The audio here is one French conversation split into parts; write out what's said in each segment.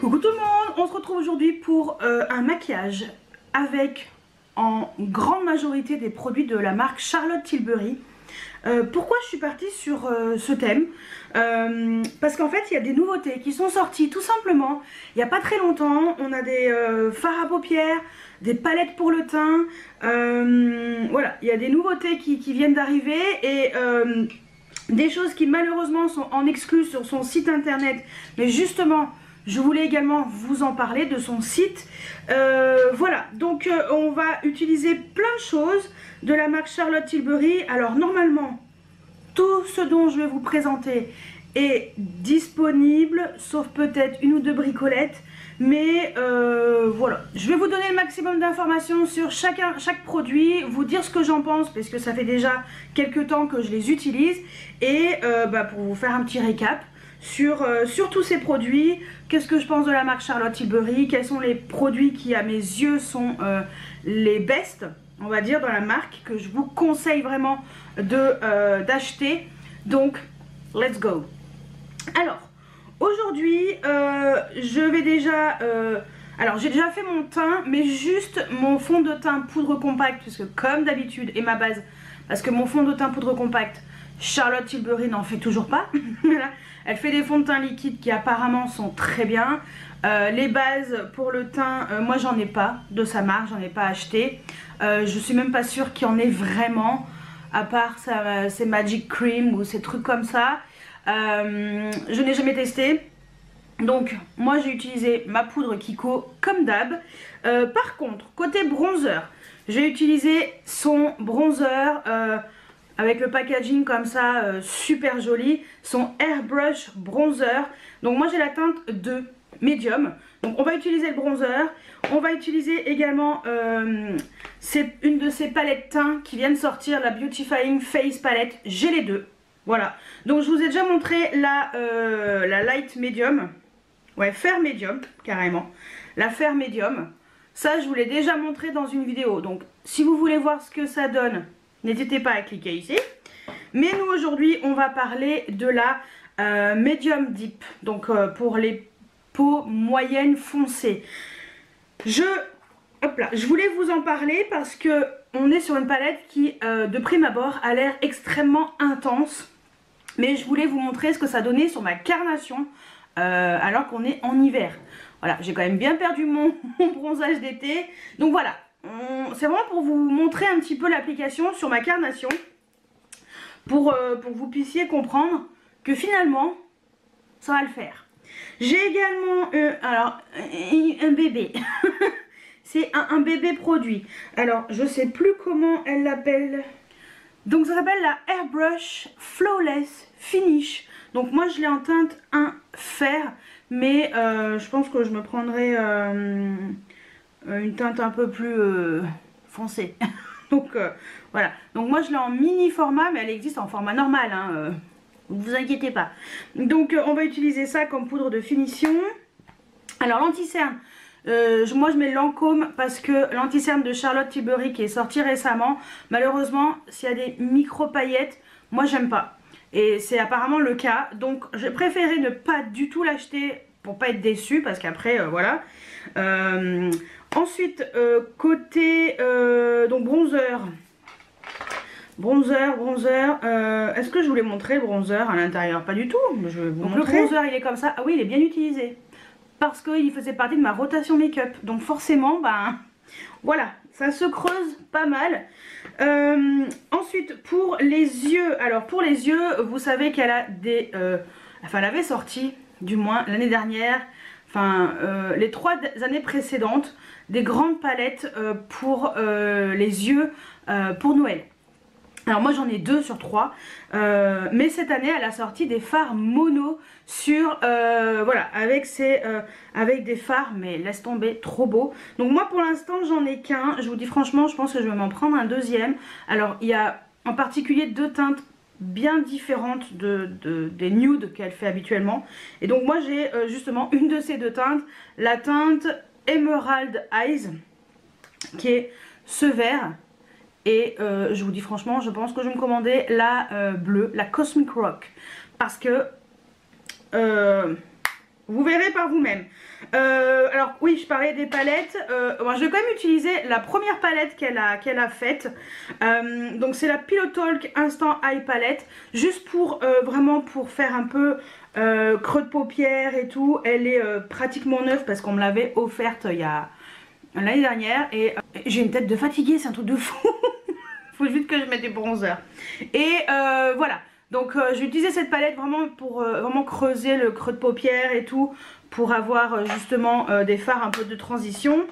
Coucou tout le monde, on se retrouve aujourd'hui pour un maquillage avec en grande majorité des produits de la marque Charlotte Tilbury. Pourquoi je suis partie sur ce thème? Parce qu'en fait il y a des nouveautés qui sont sorties tout simplement il n'y a pas très longtemps. On a des fards à paupières, des palettes pour le teint, voilà, il y a des nouveautés qui viennent d'arriver et des choses qui malheureusement sont en exclus sur son site internet, mais justement je voulais également vous en parler de son site. Voilà, donc on va utiliser plein de choses de la marque Charlotte Tilbury. Alors normalement, tout ce dont je vais vous présenter est disponible, sauf peut-être une ou deux bricolettes. Mais voilà, je vais vous donner le maximum d'informations sur chaque produit, vous dire ce que j'en pense, parce que ça fait déjà quelques temps que je les utilise. Et pour vous faire un petit récap sur tous ces produits, qu'est-ce que je pense de la marque Charlotte Tilbury, quels sont les produits qui à mes yeux sont les best, on va dire, dans la marque, que je vous conseille vraiment d'acheter. Donc let's go. Alors aujourd'hui je vais déjà alors j'ai déjà fait mon teint, mais juste mon fond de teint poudre compacte, puisque comme d'habitude, et ma base, parce que mon fond de teint poudre compacte Charlotte Tilbury n'en fait toujours pas. Elle fait des fonds de teint liquides qui apparemment sont très bien. Les bases pour le teint, moi j'en ai pas de sa marque, j'en ai pas acheté. Je suis même pas sûre qu'il y en ait vraiment, à part ces Magic Cream ou ces trucs comme ça. Je n'ai jamais testé. Donc moi j'ai utilisé ma poudre Kiko comme d'hab. Par contre, côté bronzer, j'ai utilisé son bronzer avec le packaging comme ça, super joli, son Airbrush Bronzer. Donc moi j'ai la teinte 2 médium. Donc on va utiliser le bronzer. On va utiliser également une de ces palettes teints qui viennent sortir, la Beautifying Face Palette. J'ai les deux. Voilà. Donc je vous ai déjà montré la light medium. Ouais, fer médium, carrément. La fer médium. Ça je vous l'ai déjà montré dans une vidéo. Donc si vous voulez voir ce que ça donne, n'hésitez pas à cliquer ici. Mais nous aujourd'hui on va parler de la Medium Deep. Donc pour les peaux moyennes foncées. Je voulais vous en parler parce que on est sur une palette qui de prime abord a l'air extrêmement intense. Mais je voulais vous montrer ce que ça donnait sur ma carnation alors qu'on est en hiver. Voilà, j'ai quand même bien perdu mon bronzage d'été. Donc voilà. C'est vraiment pour vous montrer un petit peu l'application sur ma carnation, pour que vous puissiez comprendre que finalement ça va le faire. J'ai également un bébé. C'est un bébé produit. Alors je sais plus comment elle l'appelle. Donc ça s'appelle la Airbrush Flawless Finish. Donc moi je l'ai en teinte 1 fer, mais je pense que je me prendrai une teinte un peu plus foncée. Donc voilà, donc moi je l'ai en mini format, mais elle existe en format normal, hein, ne vous inquiétez pas. Donc on va utiliser ça comme poudre de finition. Alors l'anti-cerne, moi je mets Lancôme parce que l'anti-cerne de Charlotte Tilbury qui est sorti récemment, malheureusement s'il y a des micro paillettes, moi j'aime pas. Et c'est apparemment le cas, donc j'ai préféré ne pas du tout l'acheter pour pas être déçue, parce qu'après voilà. Ensuite côté donc bronzer, est-ce que je voulais montrer le bronzer à l'intérieur? Pas du tout, je vais vous montrer. Le bronzer il est comme ça. Ah oui, il est bien utilisé parce qu'il faisait partie de ma rotation make-up, donc forcément voilà, ça se creuse pas mal. Ensuite pour les yeux, alors pour les yeux, vous savez qu'elle a des elle avait sorti, du moins l'année dernière, les 3 années précédentes, des grandes palettes pour les yeux pour Noël. Alors moi j'en ai 2 sur 3, mais cette année elle a sorti des fards mono sur, voilà, avec des fards, mais laisse tomber, trop beau. Donc moi pour l'instant j'en ai qu'un, je vous dis franchement, je pense que je vais m'en prendre un deuxième. Alors il y a en particulier 2 teintes bien différentes des nudes qu'elle fait habituellement. Et donc moi j'ai justement une de ces 2 teintes, la teinte Emerald Eyes, qui est ce vert. Et je vous dis franchement, je pense que je vais me commander la bleue, la Cosmic Rock. Parce que vous verrez par vous-même. Alors oui, je parlais des palettes. Bon, je vais quand même utiliser la première palette qu'elle a faite. Donc c'est la Pillow Talk Instant Eye Palette. Juste pour vraiment pour faire un peu creux de paupières et tout. Elle est pratiquement neuve parce qu'on me l'avait offerte il y a l'année dernière. Et j'ai une tête de fatiguée, c'est un truc de fou. Faut juste que je mette du bronzer. Et voilà. Donc j'ai utilisé cette palette vraiment pour vraiment creuser le creux de paupières et tout, pour avoir justement des fards un peu de transition.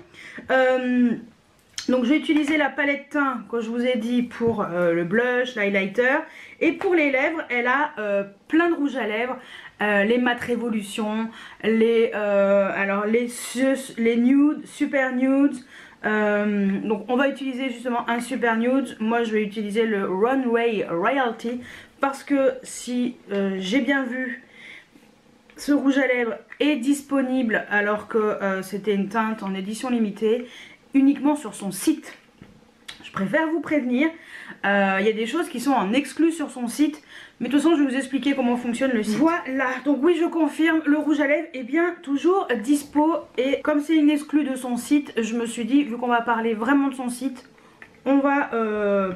Donc j'ai utilisé la palette teint, comme je vous ai dit, pour le blush, l'highlighter. Et pour les lèvres, elle a plein de rouges à lèvres, les Matte Révolution, les nudes, super nudes. Donc on va utiliser justement un super nude. Moi je vais utiliser le Runway Royalty. Parce que si j'ai bien vu, ce rouge à lèvres est disponible alors que c'était une teinte en édition limitée uniquement sur son site. Je préfère vous prévenir, il y a des choses qui sont en exclu sur son site, mais de toute façon je vais vous expliquer comment fonctionne le site. Voilà, donc oui je confirme, le rouge à lèvres est bien toujours dispo et comme c'est une exclue de son site, je me suis dit, vu qu'on va parler vraiment de son site, on va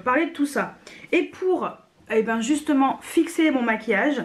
parler de tout ça. Et pour justement fixer mon maquillage,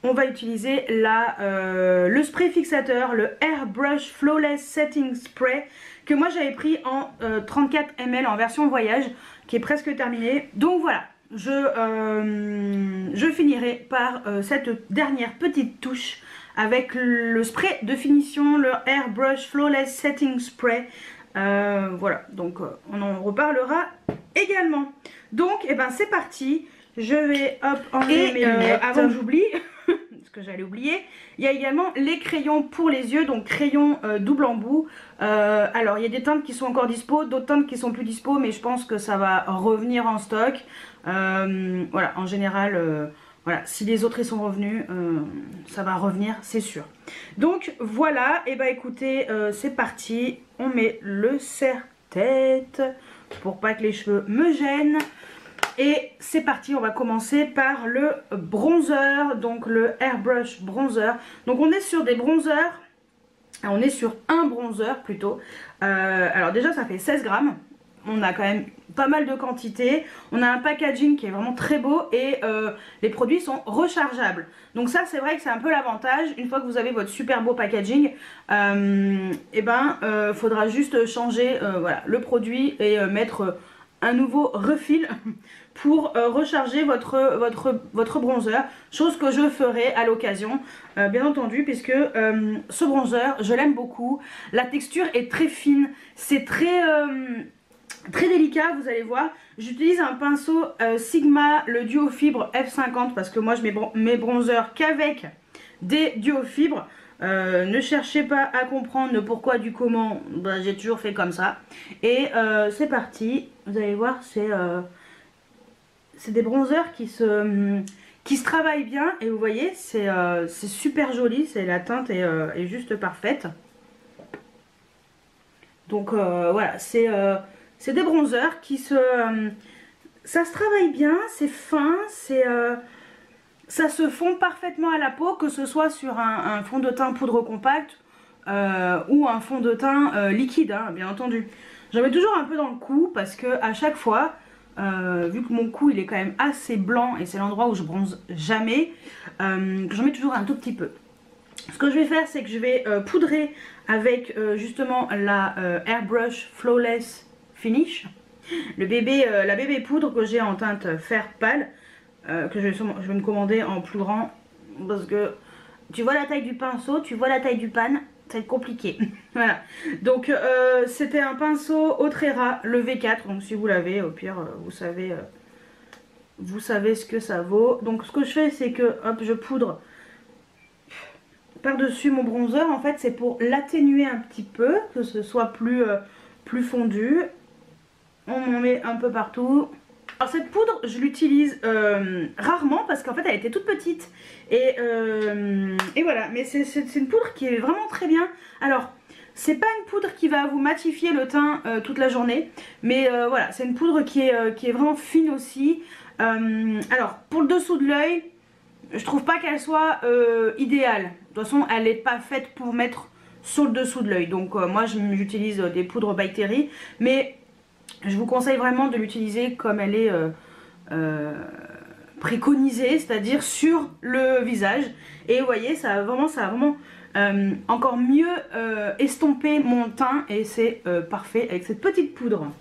on va utiliser le spray fixateur, le Airbrush Flawless Setting Spray, que moi j'avais pris en 34 ml en version voyage, qui est presque terminée. Donc voilà, je finirai par cette dernière petite touche avec le spray de finition, le Airbrush Flawless Setting Spray. Voilà, donc on en reparlera également. Donc c'est parti. Je vais enlever mes lunettes. Avant que j'oublie, ce que j'allais oublier, il y a également les crayons pour les yeux, donc crayons double embout. Alors il y a des teintes qui sont encore dispo, d'autres teintes qui sont plus dispo, mais je pense que ça va revenir en stock. Voilà, en général, voilà, si les autres ils sont revenus, ça va revenir, c'est sûr. Donc voilà, et écoutez, c'est parti, on met le serre-tête pour pas que les cheveux me gênent. Et c'est parti, on va commencer par le bronzer, donc le Airbrush Bronzer. Donc on est sur des bronzers, on est sur un bronzer plutôt. Alors déjà ça fait 16 grammes, on a quand même pas mal de quantité. On a un packaging qui est vraiment très beau et les produits sont rechargeables. Donc ça c'est vrai que c'est un peu l'avantage, une fois que vous avez votre super beau packaging, faudra juste changer voilà, le produit et mettre un nouveau refill pour recharger votre bronzer, chose que je ferai à l'occasion bien entendu, puisque ce bronzer je l'aime beaucoup, la texture est très fine, c'est très délicat, vous allez voir. J'utilise un pinceau Sigma, le duo fibre F50, parce que moi je mets mes bronzers qu'avec des duo fibres. Ne cherchez pas à comprendre le pourquoi du comment, j'ai toujours fait comme ça. Et c'est parti, vous allez voir, c'est des bronzers qui se travaillent bien. Et vous voyez, c'est super joli, la teinte est juste parfaite. Donc voilà, c'est des bronzers qui ça se travaille bien, c'est fin, ça se fond parfaitement à la peau, que ce soit sur un fond de teint poudre compacte ou un fond de teint liquide, hein, bien entendu. J'en mets toujours un peu dans le cou parce que à chaque fois, vu que mon cou il est quand même assez blanc et c'est l'endroit où je bronze jamais, j'en mets toujours un tout petit peu. Ce que je vais faire, c'est que je vais poudrer avec justement la Airbrush Flawless Finish, la bébé poudre que j'ai en teinte fer pâle. Que je vais me commander en plus grand, parce que tu vois la taille du pinceau, tu vois la taille du pan, ça va être compliqué. Voilà, donc c'était un pinceau Otrera, le V4, donc si vous l'avez, au pire vous savez ce que ça vaut. Donc ce que je fais, c'est que hop, je poudre par dessus mon bronzer. En fait c'est pour l'atténuer un petit peu, que ce soit plus fondu. On en met un peu partout. Alors cette poudre je l'utilise rarement parce qu'en fait elle était toute petite et voilà, mais c'est une poudre qui est vraiment très bien. Alors c'est pas une poudre qui va vous matifier le teint toute la journée, mais voilà, c'est une poudre qui est vraiment fine aussi. Alors pour le dessous de l'œil, je trouve pas qu'elle soit idéale. De toute façon, elle n'est pas faite pour mettre sur le dessous de l'œil. Donc moi j'utilise des poudres by Terry, mais je vous conseille vraiment de l'utiliser comme elle est préconisée, c'est-à-dire sur le visage. Et vous voyez, ça a vraiment encore mieux estompé mon teint et c'est parfait avec cette petite poudre.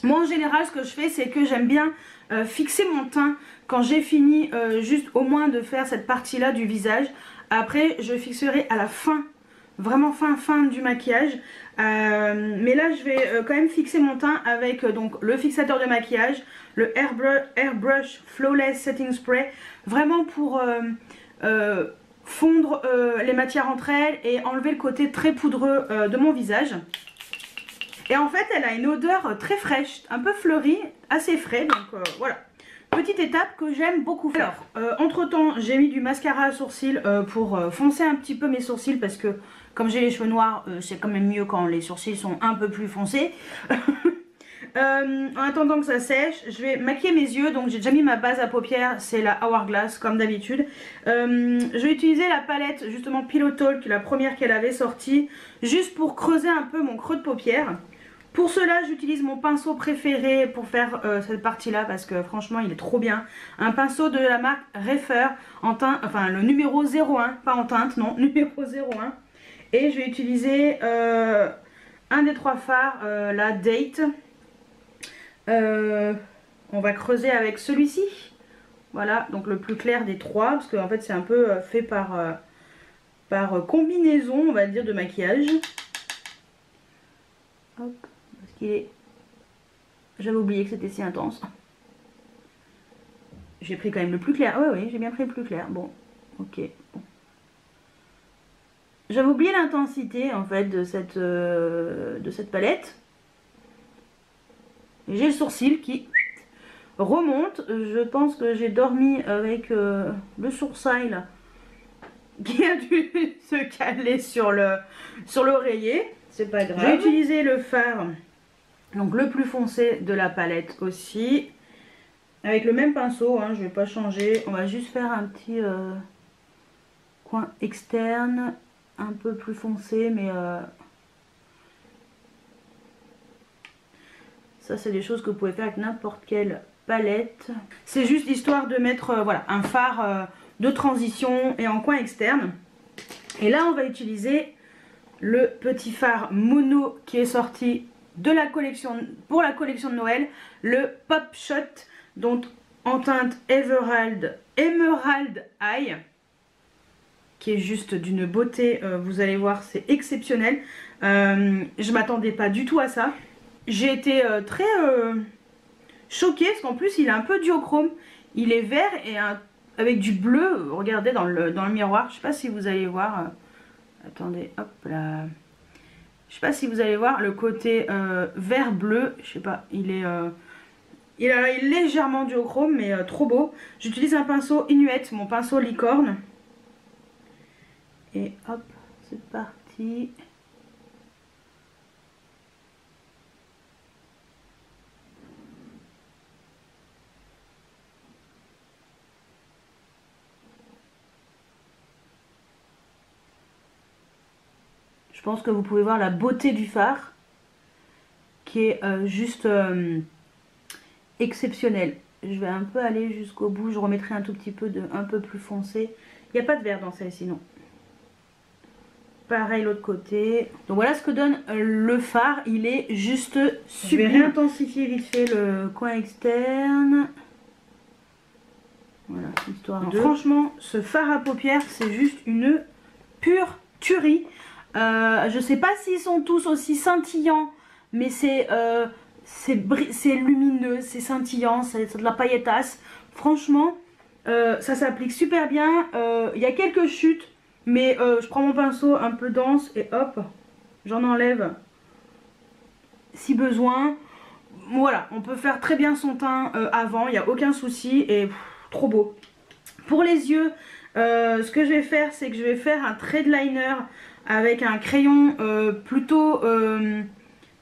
Moi en général ce que je fais c'est que j'aime bien fixer mon teint quand j'ai fini juste au moins de faire cette partie là du visage. Après je fixerai à la fin, vraiment fin du maquillage. Mais là je vais quand même fixer mon teint avec donc le fixateur de maquillage, le Airbrush Flawless Setting Spray, vraiment pour fondre les matières entre elles et enlever le côté très poudreux de mon visage. Et en fait elle a une odeur très fraîche, un peu fleurie, assez frais, donc voilà. Petite étape que j'aime beaucoup faire. Alors, entre temps j'ai mis du mascara à sourcils pour foncer un petit peu mes sourcils parce que comme j'ai les cheveux noirs, c'est quand même mieux quand les sourcils sont un peu plus foncés. En attendant que ça sèche, je vais maquiller mes yeux. Donc j'ai déjà mis ma base à paupières, c'est la Hourglass comme d'habitude. Je vais utiliser la palette justement Pillow Talk, la première qu'elle avait sortie, juste pour creuser un peu mon creux de paupières. Pour cela j'utilise mon pinceau préféré pour faire cette partie là parce que franchement il est trop bien. Un pinceau de la marque Refer en teinte, enfin le numéro 01, pas en teinte non, numéro 01. Et je vais utiliser un des trois fards, la Date. On va creuser avec celui-ci. Voilà, donc le plus clair des trois, parce qu'en fait c'est un peu fait par combinaison, on va dire, de maquillage. Hop, parce qu'il est... J'avais oublié que c'était si intense. J'ai pris quand même le plus clair. Oui, oui, j'ai bien pris le plus clair. Bon, ok. Bon. J'avais oublié l'intensité en fait de cette palette. J'ai le sourcil qui remonte. Je pense que j'ai dormi avec le sourcil qui a dû se caler sur l'oreiller. C'est pas grave. J'ai utilisé le fard, donc le plus foncé de la palette aussi. Avec le même pinceau, hein, je vais pas changer. On va juste faire un petit coin externe. Un peu plus foncé, mais ça c'est des choses que vous pouvez faire avec n'importe quelle palette. C'est juste histoire de mettre voilà, un fard de transition et en coin externe. Et là on va utiliser le petit fard mono qui est sorti de la collection, pour la collection de Noël, le Pop Shot, donc en teinte Emerald Eye, qui est juste d'une beauté, vous allez voir, c'est exceptionnel. Je m'attendais pas du tout à ça. J'ai été très choquée parce qu'en plus il est un peu duochrome. Il est vert et avec du bleu, regardez dans le miroir, je sais pas si vous allez voir. Attendez, hop là. Je sais pas si vous allez voir le côté vert bleu, je sais pas, il est légèrement duochrome mais trop beau. J'utilise un pinceau Inuit, mon pinceau licorne. Et hop, c'est parti. Je pense que vous pouvez voir la beauté du fard qui est juste exceptionnel. Je vais un peu aller jusqu'au bout, je remettrai un tout petit peu un peu plus foncé. Il n'y a pas de vert dans celle-ci, non. Pareil l'autre côté. Donc voilà ce que donne le fard. Il est juste sublime. Je vais réintensifier vite fait le coin externe. Voilà, histoire de... Franchement, ce fard à paupières, c'est juste une pure tuerie. Je sais pas s'ils sont tous aussi scintillants, mais c'est lumineux, c'est scintillant, c'est de la pailletasse. Franchement, ça s'applique super bien. Il y a quelques chutes. Mais je prends mon pinceau un peu dense et hop, j'en enlève si besoin. Voilà, on peut faire très bien son teint avant, il n'y a aucun souci et trop beau. Pour les yeux, ce que je vais faire, c'est que je vais faire un trade liner avec un crayon plutôt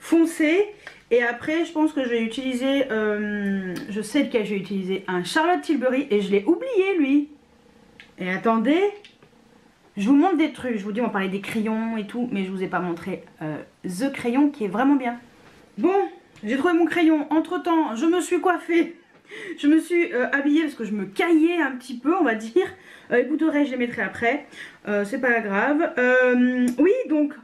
foncé. Et après, je pense que je vais utiliser, je sais lequel je vais utiliser, un Charlotte Tilbury et je l'ai oublié lui. Et attendez, je vous montre des trucs. Je vous dis, on va parler des crayons et tout, mais je vous ai pas montré The Crayon qui est vraiment bien. Bon, j'ai trouvé mon crayon. Entre temps, je me suis coiffée. Je me suis habillée parce que je me caillais un petit peu, on va dire. Les bouts d'oreilles, je les mettrai après. C'est pas grave. Oui, donc,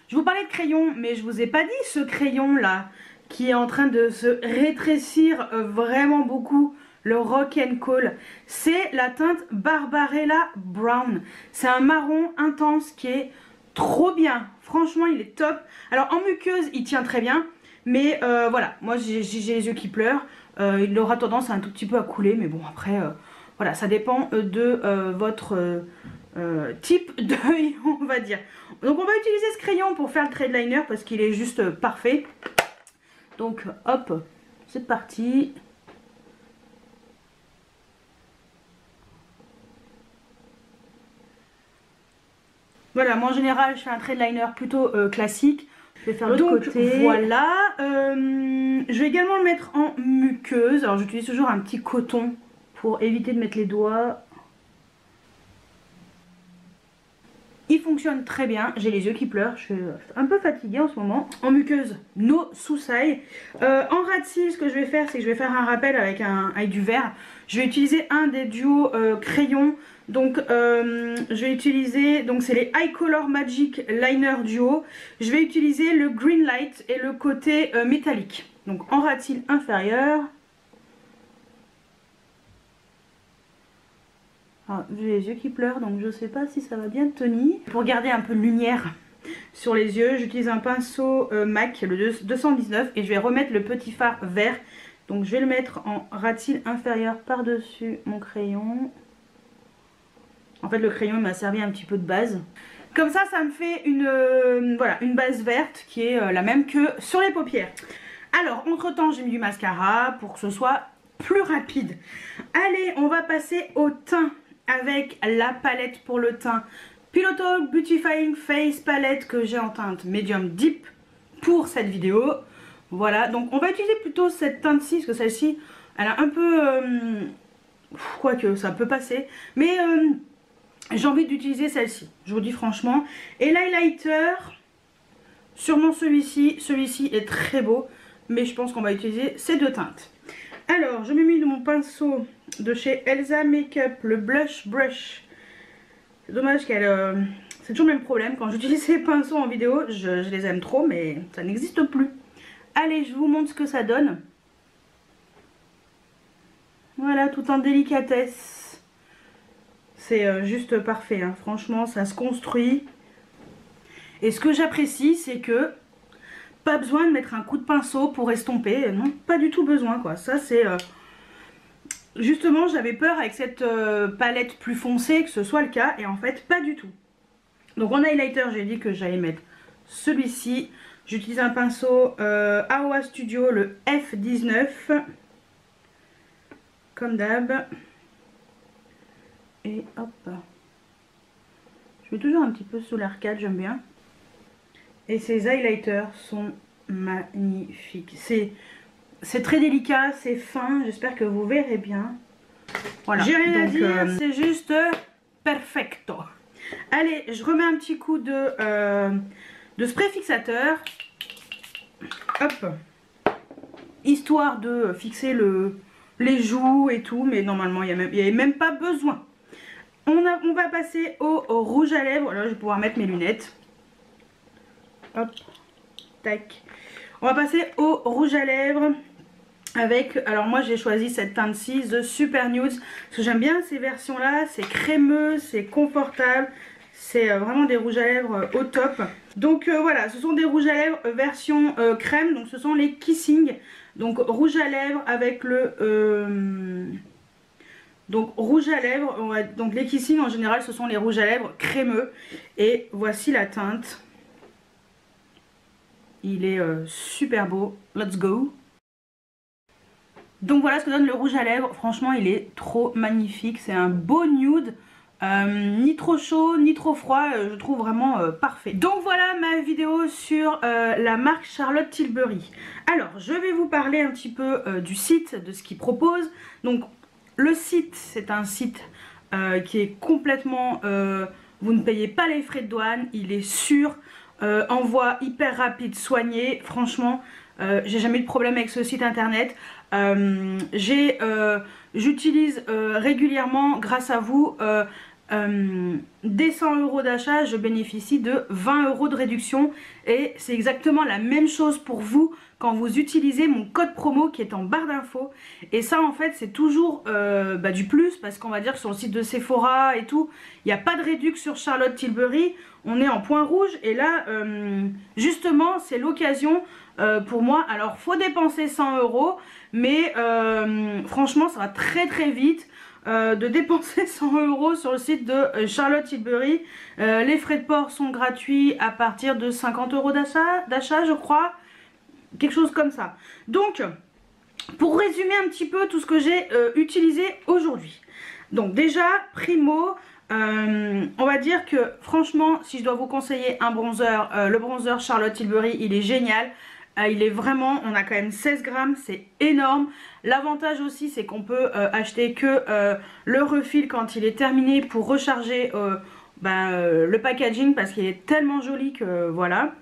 je vous parlais de crayon, mais je vous ai pas dit ce crayon là qui est en train de se rétrécir vraiment beaucoup. Le Rock and Call, c'est la teinte Barbarella Brown. C'est un marron intense qui est trop bien. Franchement, il est top. Alors en muqueuse, il tient très bien. Mais voilà, moi j'ai les yeux qui pleurent. Il aura tendance un tout petit peu à couler. Mais bon, après, voilà, ça dépend de votre type d'œil, on va dire. Donc on va utiliser ce crayon pour faire le trade liner parce qu'il est juste parfait. Donc hop, c'est parti. Voilà, moi en général je fais un trade liner plutôt classique. Je vais faire l'autre côté. Voilà, je vais également le mettre en muqueuse. Alors j'utilise toujours un petit coton pour éviter de mettre les doigts. Il fonctionne très bien, j'ai les yeux qui pleurent, je suis un peu fatiguée en ce moment. En muqueuse, no sousai. En rat seal, ce que je vais faire, c'est que je vais faire un rappel avec du vert. Je vais utiliser un des duos crayons. Donc je vais utiliser, donc c'est les High Color Magic Liner Duo. Je vais utiliser le Green Light et le côté métallique. Donc en rat seal inférieur. Ah, j'ai les yeux qui pleurent, donc je sais pas si ça va bien tenir. Pour garder un peu de lumière sur les yeux, j'utilise un pinceau MAC, le 219, et je vais remettre le petit fard vert. Donc je vais le mettre en rat seal inférieur par-dessus mon crayon. En fait, le crayon m'a servi un petit peu de base. Comme ça, ça me fait voilà, une base verte qui est la même que sur les paupières. Alors, entre temps, j'ai mis du mascara pour que ce soit plus rapide. Allez, on va passer au teint avec la palette pour le teint Pillow Talk Beautifying Face Palette que j'ai en teinte Medium Deep pour cette vidéo. Voilà, donc on va utiliser plutôt cette teinte-ci parce que celle-ci, elle a un peu... quoique, ça peut passer. Mais j'ai envie d'utiliser celle-ci, je vous dis franchement. Et l'highlighter, sûrement celui-ci est très beau. Mais je pense qu'on va utiliser ces deux teintes. Alors, je me mets de mon pinceau de chez Elsa Makeup, le Blush Brush. C'est dommage qu'elle... c'est toujours le même problème. Quand j'utilise ces pinceaux en vidéo, je les aime trop, mais ça n'existe plus. Allez, je vous montre ce que ça donne. Voilà, tout en délicatesse. C'est juste parfait, hein. Franchement, ça se construit. Et ce que j'apprécie, c'est que... pas besoin de mettre un coup de pinceau pour estomper, non, pas du tout besoin quoi. Ça c'est... justement j'avais peur avec cette palette plus foncée que ce soit le cas et en fait pas du tout. Donc en highlighter j'ai dit que j'allais mettre celui-ci. J'utilise un pinceau AOA Studio, le F19. Comme d'hab. Et hop. Je mets toujours un petit peu sous l'arcade, j'aime bien. Et ces highlighters sont magnifiques. C'est très délicat, c'est fin. J'espère que vous verrez bien. Voilà. J'ai rien à dire, c'est juste perfecto. Allez, je remets un petit coup de spray fixateur. Hop. Histoire de fixer les joues et tout. Mais normalement, il n'y avait même pas besoin. On va passer au rouge à lèvres. Là, je vais pouvoir mettre mes lunettes. Hop, tac. On va passer au rouge à lèvres avec, alors moi j'ai choisi cette teinte-ci, The Super Nudes, parce que j'aime bien ces versions-là, c'est crémeux, c'est confortable, c'est vraiment des rouges à lèvres au top. Donc voilà, ce sont des rouges à lèvres version crème, donc ce sont les Kissing, donc rouge à lèvres avec le... donc rouge à lèvres, donc les Kissing en général ce sont les rouges à lèvres crémeux, et voici la teinte. Il est super beau. Let's go. Donc voilà ce que donne le rouge à lèvres. Franchement, il est trop magnifique. C'est un beau nude. Ni trop chaud, ni trop froid. Je trouve vraiment parfait. Donc voilà ma vidéo sur la marque Charlotte Tilbury. Alors, je vais vous parler un petit peu du site, de ce qu'ils proposent. Donc, le site, c'est un site qui est complètement... vous ne payez pas les frais de douane, il est sûr, envoi hyper rapide, soigné, franchement, j'ai jamais eu de problème avec ce site internet. J'utilise régulièrement, grâce à vous, des 100 € d'achat, je bénéficie de 20 € de réduction et c'est exactement la même chose pour vous quand vous utilisez mon code promo qui est en barre d'infos. Et ça en fait c'est toujours du plus, parce qu'on va dire que sur le site de Sephora et tout, il n'y a pas de réduction sur Charlotte Tilbury, on est en point rouge et là justement c'est l'occasion pour moi. Alors faut dépenser 100 €, mais franchement ça va très très vite. De dépenser 100 € sur le site de Charlotte Tilbury. Les frais de port sont gratuits à partir de 50 € d'achat je crois, quelque chose comme ça. Donc pour résumer un petit peu tout ce que j'ai utilisé aujourd'hui, donc déjà primo, on va dire que franchement si je dois vous conseiller un bronzer, le bronzer Charlotte Tilbury il est génial. Il est vraiment, on a quand même 16 grammes, c'est énorme. L'avantage aussi c'est qu'on peut acheter que le refill quand il est terminé pour recharger le packaging, parce qu'il est tellement joli que voilà.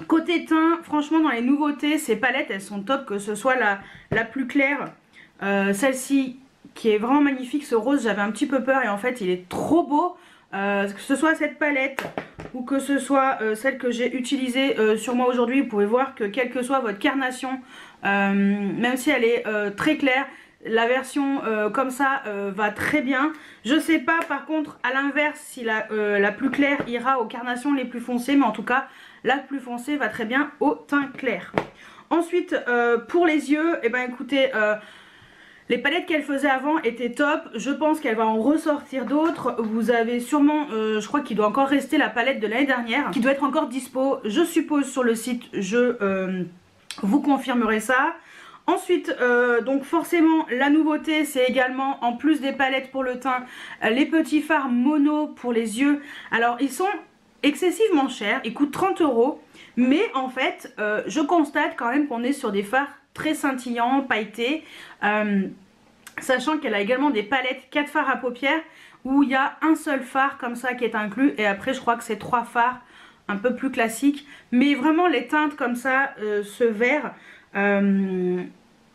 Côté teint, franchement dans les nouveautés, ces palettes elles sont top, que ce soit la plus claire, celle-ci qui est vraiment magnifique, ce rose j'avais un petit peu peur et en fait il est trop beau. Que ce soit cette palette ou que ce soit celle que j'ai utilisée sur moi aujourd'hui, vous pouvez voir que quelle que soit votre carnation, même si elle est très claire, la version comme ça va très bien. Je sais pas par contre à l'inverse si la plus claire ira aux carnations les plus foncées, mais en tout cas la plus foncée va très bien au teint clair. Ensuite pour les yeux, et ben écoutez, les palettes qu'elle faisait avant étaient top, je pense qu'elle va en ressortir d'autres. Vous avez sûrement, je crois qu'il doit encore rester la palette de l'année dernière, qui doit être encore dispo, je suppose sur le site, je vous confirmerai ça. Ensuite, donc forcément la nouveauté c'est également, en plus des palettes pour le teint, les petits fards mono pour les yeux. Alors ils sont excessivement chers, ils coûtent 30 €, mais en fait je constate quand même qu'on est sur des fards très scintillants, pailletés, sachant qu'elle a également des palettes 4 fards à paupières où il y a un seul fard comme ça qui est inclus, et après je crois que c'est 3 fards un peu plus classiques. Mais vraiment les teintes comme ça, ce vert,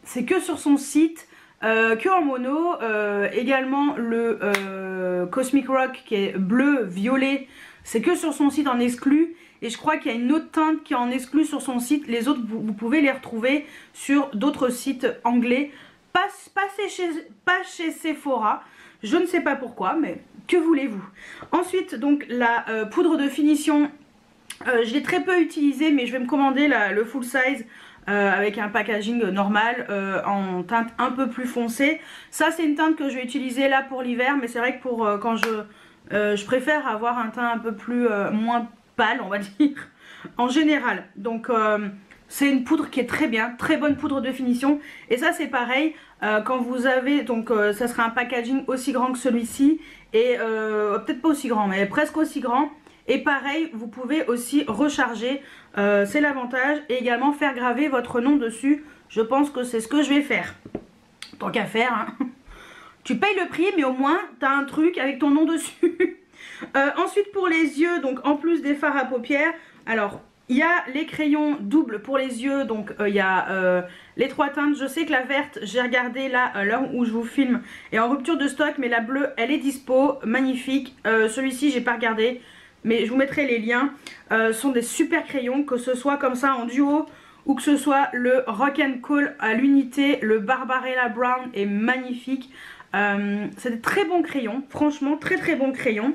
c'est que sur son site, que en mono. Également le Cosmic Rock qui est bleu violet, c'est que sur son site en exclu. Et je crois qu'il y a une autre teinte qui est en exclu sur son site. Les autres, vous pouvez les retrouver sur d'autres sites anglais. Pas chez Sephora. Je ne sais pas pourquoi, mais que voulez-vous. Ensuite, donc la poudre de finition. Je l'ai très peu utilisée, mais je vais me commander le full size avec un packaging normal en teinte un peu plus foncée. Ça, c'est une teinte que je vais utiliser là pour l'hiver, mais c'est vrai que pour quand je préfère avoir un teint un peu plus moins pâle, on va dire, en général. Donc c'est une poudre qui est très bien, très bonne poudre de finition. Et ça c'est pareil, quand vous avez, donc ça sera un packaging aussi grand que celui-ci, et peut-être pas aussi grand, mais presque aussi grand. Et pareil, vous pouvez aussi recharger, c'est l'avantage, et également faire graver votre nom dessus. Je pense que c'est ce que je vais faire, tant qu'à faire, hein. Tu payes le prix, mais au moins tu as un truc avec ton nom dessus. Ensuite pour les yeux, donc en plus des fards à paupières, alors il y a les crayons doubles pour les yeux, donc il y a les 3 teintes. Je sais que la verte, j'ai regardé là, l'heure où je vous filme, est en rupture de stock, mais la bleue elle est dispo, magnifique. Celui-ci j'ai pas regardé, mais je vous mettrai les liens. Sont des super crayons, que ce soit comme ça en duo ou que ce soit le Rock and Call à l'unité. Le Barbarella Brown est magnifique. C'est des très bons crayons, franchement très très bons crayons.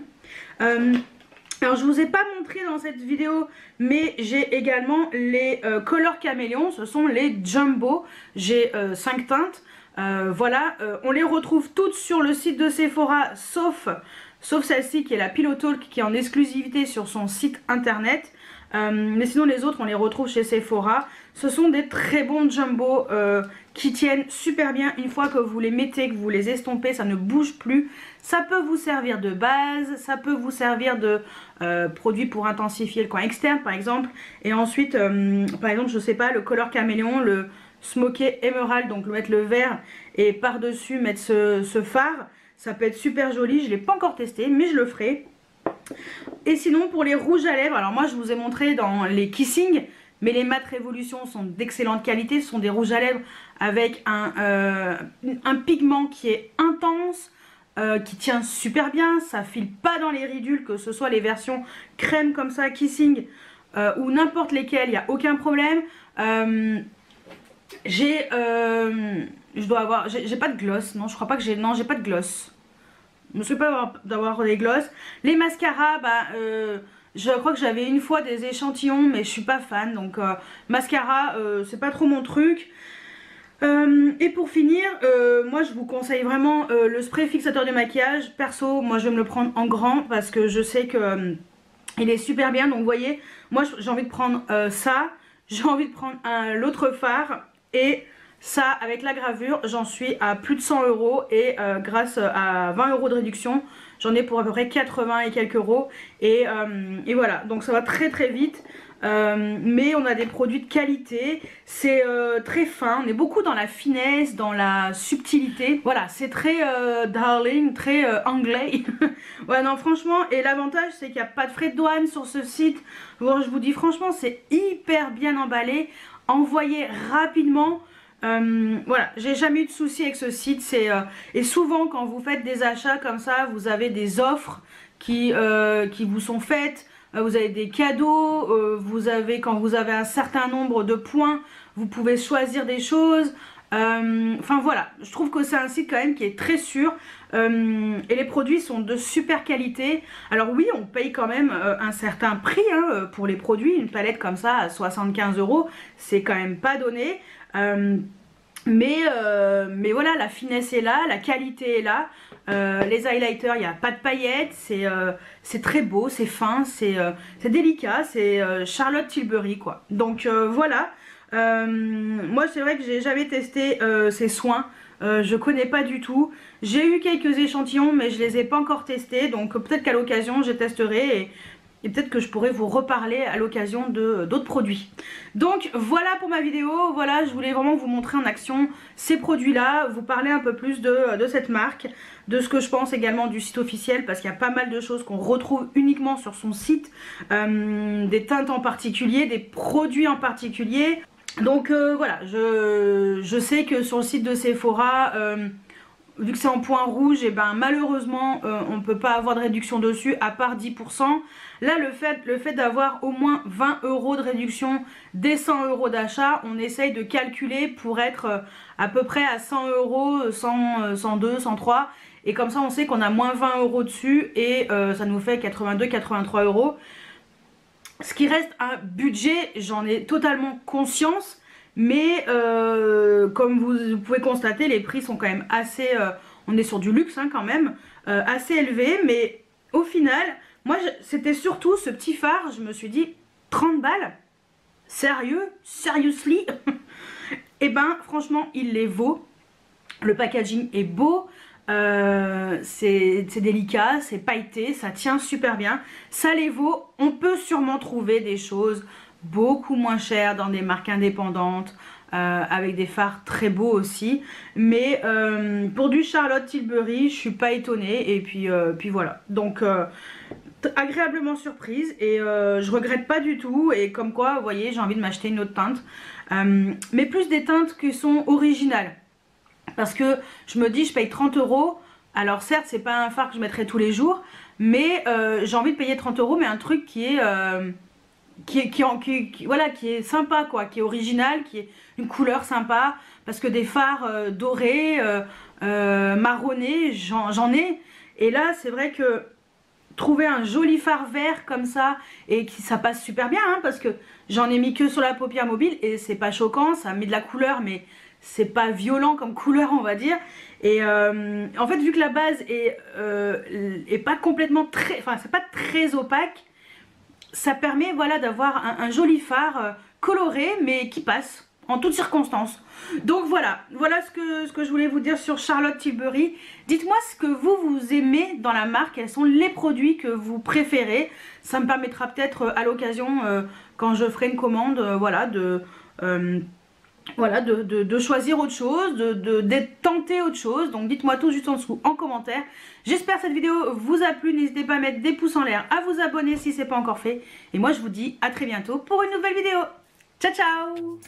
Alors je vous ai pas montré dans cette vidéo, mais j'ai également les Color Caméléon, ce sont les Jumbo. J'ai 5 teintes, voilà, on les retrouve toutes sur le site de Sephora, sauf celle-ci qui est la Pillow Talk, qui est en exclusivité sur son site internet. Mais sinon les autres on les retrouve chez Sephora. Ce sont des très bons jumbo qui tiennent super bien. Une fois que vous les mettez, que vous les estompez, ça ne bouge plus. Ça peut vous servir de base, ça peut vous servir de produit pour intensifier le coin externe par exemple. Et ensuite par exemple je sais pas, le Color Caméléon, le Smoky Emerald, donc mettre le vert et par dessus mettre ce fard. ça peut être super joli. Je ne l'ai pas encore testé, mais je le ferai. Et sinon pour les rouges à lèvres, alors moi je vous ai montré dans les Kissing, mais les Matte Révolution sont d'excellente qualité. Ce sont des rouges à lèvres avec un pigment qui est intense, qui tient super bien, ça file pas dans les ridules, que ce soit les versions crème comme ça, Kissing, ou n'importe lesquelles, il n'y a aucun problème. J'ai pas de gloss, non je crois pas que j'ai, non j'ai pas de gloss. Je ne sais pas d'avoir des gloss. Les mascaras, je crois que j'avais une fois des échantillons, mais je suis pas fan. Donc mascara, c'est pas trop mon truc. Et pour finir, moi je vous conseille vraiment le spray fixateur de maquillage. Perso, moi je vais me le prendre en grand parce que je sais que il est super bien. Donc vous voyez, moi j'ai envie de prendre ça. J'ai envie de prendre l'autre fard et... ça, avec la gravure, j'en suis à plus de 100 € et grâce à 20 € de réduction, j'en ai pour à peu près 80 et quelques euros. Et voilà, donc ça va très très vite. Mais on a des produits de qualité, c'est très fin, on est beaucoup dans la finesse, dans la subtilité. Voilà, c'est très darling, très anglais. Ouais, non, franchement, et l'avantage c'est qu'il n'y a pas de frais de douane sur ce site. Bon, je vous dis franchement, c'est hyper bien emballé, envoyé rapidement. Voilà, j'ai jamais eu de soucis avec ce site. Et souvent quand vous faites des achats comme ça, vous avez des offres qui vous sont faites, vous avez des cadeaux, quand vous avez un certain nombre de points, vous pouvez choisir des choses. Enfin voilà, je trouve que c'est un site quand même qui est très sûr. Et les produits sont de super qualité. Alors oui, on paye quand même un certain prix pour les produits. Une palette comme ça à 75 €, c'est quand même pas donné. Mais voilà, la finesse est là, la qualité est là. Les highlighters, il n'y a pas de paillettes, c'est très beau, c'est fin, c'est délicat, c'est Charlotte Tilbury quoi. Donc voilà, moi c'est vrai que j'ai jamais testé ces soins, je connais pas du tout. J'ai eu quelques échantillons mais je les ai pas encore testés, donc peut-être qu'à l'occasion je testerai et peut-être que je pourrais vous reparler à l'occasion d'autres produits. Donc voilà pour ma vidéo, voilà, je voulais vraiment vous montrer en action ces produits là, vous parler un peu plus de cette marque, de ce que je pense également du site officiel, parce qu'il y a pas mal de choses qu'on retrouve uniquement sur son site, des teintes en particulier, des produits en particulier. Donc voilà, je sais que sur le site de Sephora, vu que c'est en point rouge, et ben malheureusement on ne peut pas avoir de réduction dessus à part 10%. Là le fait d'avoir au moins 20 € de réduction des 100 € d'achat, on essaye de calculer pour être à peu près à 100 €, 100, 102, 103. Et comme ça on sait qu'on a moins 20 € dessus et ça nous fait 82, 83 €. Ce qui reste un budget, j'en ai totalement conscience. Mais comme vous pouvez constater, les prix sont quand même assez, on est sur du luxe quand même, assez élevé. Mais au final, moi c'était surtout ce petit phare, je me suis dit 30 balles, sérieux, seriously. Et ben franchement il les vaut, le packaging est beau, c'est délicat, c'est pailleté, ça tient super bien, ça les vaut. On peut sûrement trouver des choses beaucoup moins chères dans des marques indépendantes, avec des fards très beaux aussi, mais pour du Charlotte Tilbury je suis pas étonnée. Et puis voilà, donc agréablement surprise et je regrette pas du tout. Et comme quoi, vous voyez, j'ai envie de m'acheter une autre teinte, mais plus des teintes qui sont originales, parce que je me dis je paye 30 €. Alors certes c'est pas un fard que je mettrai tous les jours, mais j'ai envie de payer 30 € mais un truc qui est voilà, qui est sympa quoi, qui est original, qui est une couleur sympa, parce que des fards dorés, marronnés, j'en ai. Et là c'est vrai que trouver un joli fard vert comme ça, et ça passe super bien parce que j'en ai mis que sur la paupière mobile et c'est pas choquant, ça met de la couleur mais c'est pas violent comme couleur on va dire. Et en fait vu que la base est pas complètement très, enfin c'est pas très opaque, ça permet voilà d'avoir un joli fard coloré mais qui passe en toutes circonstances. Donc voilà ce que je voulais vous dire sur Charlotte Tilbury. Dites-moi ce que vous aimez dans la marque, quels sont les produits que vous préférez. Ça me permettra peut-être à l'occasion quand je ferai une commande, voilà, voilà, de choisir autre chose, d'être tenté autre chose. Donc dites-moi tout juste en dessous en commentaire. J'espère que cette vidéo vous a plu. N'hésitez pas à mettre des pouces en l'air, à vous abonner si ce n'est pas encore fait. Et moi je vous dis à très bientôt pour une nouvelle vidéo. Ciao ciao!